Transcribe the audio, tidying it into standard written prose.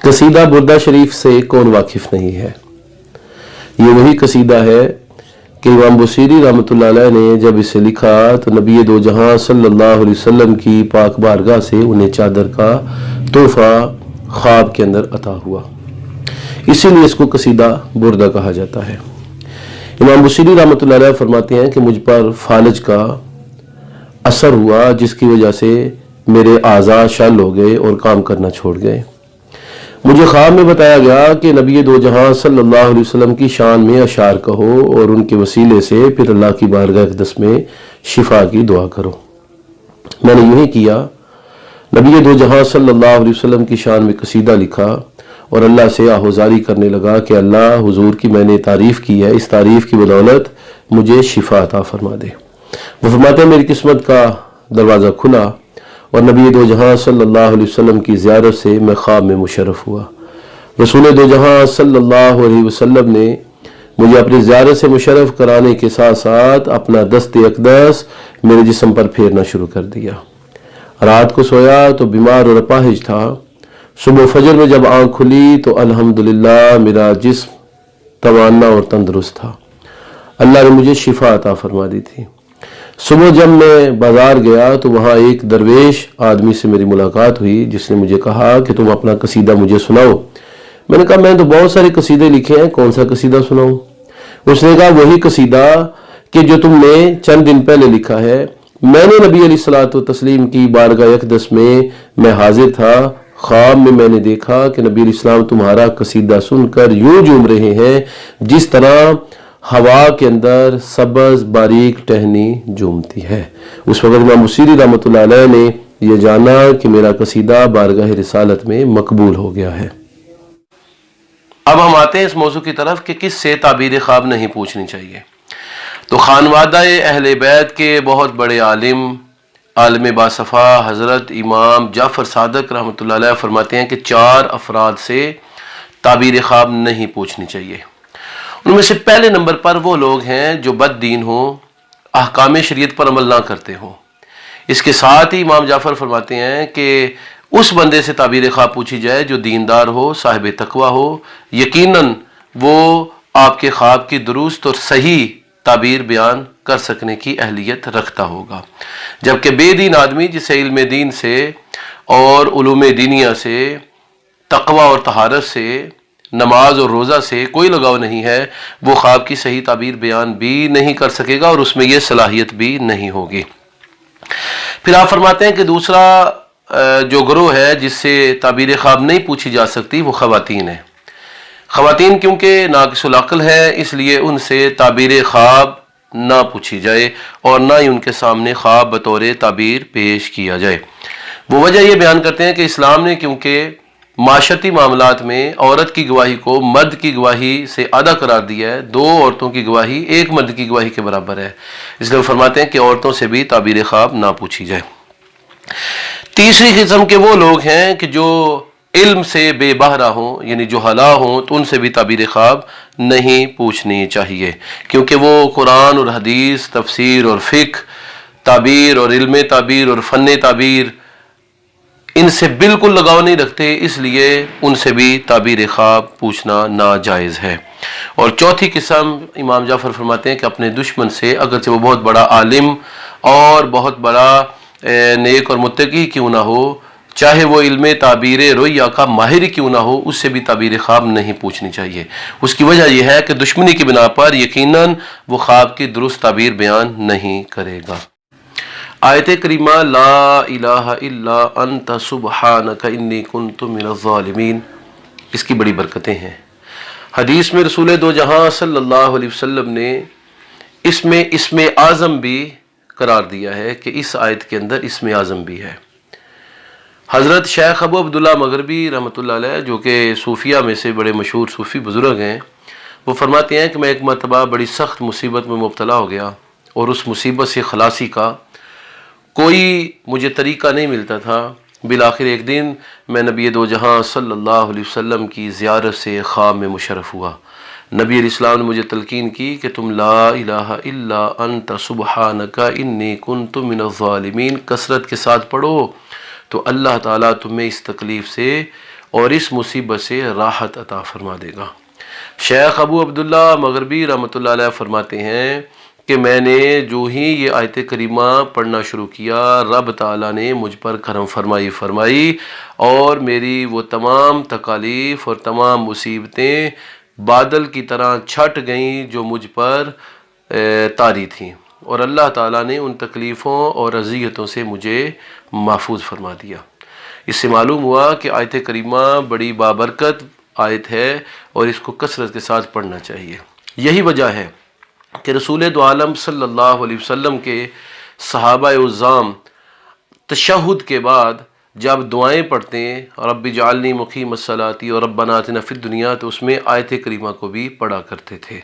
قصیدہ بردہ شریف سے کون واقف نہیں ہے؟ یہ وہی قصیدہ ہے کہ امام بصیری رحمۃ اللہ علیہ نے جب اسے لکھا تو نبی دو جہاں صلی اللہ علیہ وسلم کی پاک بارگاہ سے انہیں چادر کا تحفہ خواب کے اندر عطا ہوا، اسی لیے اس کو قصیدہ بردہ کہا جاتا ہے۔ امام بصیری رحمۃ اللہ علیہ فرماتے ہیں کہ مجھ پر فالج کا اثر ہوا، جس کی وجہ سے میرے اعضاء شل ہو گئے اور کام کرنا چھوڑ گئے۔ مجھے خواب میں بتایا گیا کہ نبی دو جہاں صلی اللہ علیہ وسلم کی شان میں اشعار کہو اور ان کے وسیلے سے پھر اللہ کی بارگاہ اقدس میں شفا کی دعا کرو۔ میں نے یوں ہی کیا، نبی دو جہاں صلی اللہ علیہ وسلم کی شان میں قصیدہ لکھا اور اللہ سے آہوزاری کرنے لگا کہ اللہ، حضور کی میں نے تعریف کی ہے، اس تعریف کی بدولت مجھے شفا عطا فرما دے۔ وہ فرماتے ہیں میری قسمت کا دروازہ کھلا اور نبی دو جہاں صلی اللہ علیہ وسلم کی زیارت سے میں خواب میں مشرف ہوا۔ رسول دو جہاں صلی اللہ علیہ وسلم نے مجھے اپنی زیارت سے مشرف کرانے کے ساتھ ساتھ اپنا دست اقدس میرے جسم پر پھیرنا شروع کر دیا۔ رات کو سویا تو بیمار اور اپاہج تھا، صبح فجر میں جب آنکھ کھلی تو الحمدللہ میرا جسم توانا اور تندرست تھا، اللہ نے مجھے شفا عطا فرما دی تھی۔ صبح جب میں بازار گیا تو وہاں ایک درویش آدمی سے میری ملاقات ہوئی، جس نے مجھے کہا کہ تم اپنا قصیدہ مجھے سناؤ۔ میں نے کہا میں تو بہت سارے قصیدے لکھے ہیں، کون سا قصیدہ سناؤں؟ اس نے کہا وہی قصیدہ کہ جو تم نے چند دن پہلے لکھا ہے۔ میں نے نبی علیہ الصلوۃ والتسلیم کی بارگاہ اقدس میں حاضر تھا، خواب میں نے دیکھا کہ نبی علیہ السلام تمہارا قصیدہ سن کر یوں جھوم رہے ہیں جس طرح ہوا کے اندر سبز باریک ٹہنی جھومتی ہے۔ اس وقت امام بصیری رحمۃ اللہ علیہ نے یہ جانا کہ میرا قصیدہ بارگاہ رسالت میں مقبول ہو گیا ہے۔ اب ہم آتے ہیں اس موضوع کی طرف کہ کس سے تعبیر خواب نہیں پوچھنی چاہیے۔ تو خانوادہ اہل بیت کے بہت بڑے عالم باصفا حضرت امام جعفر صادق رحمۃ اللہ علیہ فرماتے ہیں کہ 4 افراد سے تعبیر خواب نہیں پوچھنی چاہیے۔ ان میں سے پہلے نمبر پر وہ لوگ ہیں جو بد دین ہوں، احکام شریعت پر عمل نہ کرتے ہوں۔ اس کے ساتھ ہی امام جعفر فرماتے ہیں کہ اس بندے سے تعبیر خواب پوچھی جائے جو دیندار ہو، صاحب تقوی ہو، یقیناً وہ آپ کے خواب کی درست اور صحیح تعبیر بیان کر سکنے کی اہلیت رکھتا ہوگا، جبکہ بے دین آدمی جسے علم دین سے اور علوم دینیہ سے، تقوی اور طہارت سے، نماز اور روزہ سے کوئی لگاؤ نہیں ہے، وہ خواب کی صحیح تعبیر بیان بھی نہیں کر سکے گا اور اس میں یہ صلاحیت بھی نہیں ہوگی۔ پھر آپ فرماتے ہیں کہ دوسرا جو گروہ ہے جس سے تعبیر خواب نہیں پوچھی جا سکتی وہ خواتین ہیں۔ خواتین کیونکہ ناقص العقل ہے، اس لیے ان سے تعبیر خواب نہ پوچھی جائے اور نہ ہی ان کے سامنے خواب بطور تعبیر پیش کیا جائے۔ وہ وجہ یہ بیان کرتے ہیں کہ اسلام نے کیونکہ معاشرتی معاملات میں عورت کی گواہی کو مرد کی گواہی سے آدھا قرار دیا ہے، 2 عورتوں کی گواہی ایک مرد کی گواہی کے برابر ہے، اس لیے وہ فرماتے ہیں کہ عورتوں سے بھی تعبیر خواب نہ پوچھی جائے۔ تیسری قسم کے وہ لوگ ہیں کہ جو علم سے بے بہرہ ہوں، یعنی جہلا ہوں، تو ان سے بھی تعبیر خواب نہیں پوچھنی چاہیے، کیونکہ وہ قرآن اور حدیث، تفسیر اور فقہ، تعبیر اور علم تعبیر اور فن تعبیر ان سے بالکل لگاؤ نہیں رکھتے، اس لیے ان سے بھی تعبیر خواب پوچھنا ناجائز ہے۔ اور چوتھی قسم امام جعفر فرماتے ہیں کہ اپنے دشمن سے، اگرچہ وہ بہت بڑا عالم اور بہت بڑا نیک اور متقی کیوں نہ ہو، چاہے وہ علم تعبیر رؤیا کا ماہر کیوں نہ ہو، اس سے بھی تعبیر خواب نہیں پوچھنی چاہیے۔ اس کی وجہ یہ ہے کہ دشمنی کی بنا پر یقیناً وہ خواب کی درست تعبیر بیان نہیں کرے گا۔ آیت کریمہ لا الہ الا انت سبحانک انی کنت من الظالمین، اس کی بڑی برکتیں ہیں۔ حدیث میں رسول دو جہاں صلی اللہ علیہ وسلم نے اس میں اسم اعظم بھی قرار دیا ہے کہ اس آیت کے اندر اسم اعظم بھی ہے۔ حضرت شیخ ابو عبداللہ مغربی رحمۃ اللہ علیہ، جو کہ صوفیہ میں سے بڑے مشہور صوفی بزرگ ہیں، وہ فرماتے ہیں کہ میں ایک مرتبہ بڑی سخت مصیبت میں مبتلا ہو گیا اور اس مصیبت سے خلاصی کا کوئی مجھے طریقہ نہیں ملتا تھا۔ بالآخر ایک دن میں نبی دو جہاں صلی اللہ علیہ وسلم کی زیارت سے خواب میں مشرف ہوا۔ نبی علیہ السلام نے مجھے تلقین کی کہ تم لا الہ الا انت سبحانک انی کنت من الظالمین کثرت کے ساتھ پڑھو تو اللہ تعالیٰ تمہیں اس تکلیف سے اور اس مصیبت سے راحت عطا فرما دے گا۔ شیخ ابو عبداللہ مغربی رحمۃ اللہ علیہ فرماتے ہیں کہ میں نے جو ہی یہ آیت کریمہ پڑھنا شروع کیا، رب تعالیٰ نے مجھ پر کرم فرمائی اور میری وہ تمام تکالیف اور تمام مصیبتیں بادل کی طرح چھٹ گئیں جو مجھ پر طاری تھیں، اور اللہ تعالیٰ نے ان تکلیفوں اور اذیتوں سے مجھے محفوظ فرما دیا۔ اس سے معلوم ہوا کہ آیت کریمہ بڑی بابرکت آیت ہے اور اس کو کثرت کے ساتھ پڑھنا چاہیے۔ یہی وجہ ہے کہ رسول دو عالم صلی اللہ علیہ وسلم کے صحابہ اعظام تشہد کے بعد جب دعائیں پڑھتے ہیں، رب اجعلنی مقیم الصلاۃ اور ربنا آتنا فی الدنیا، تو اس میں آیت کریمہ کو بھی پڑھا کرتے تھے۔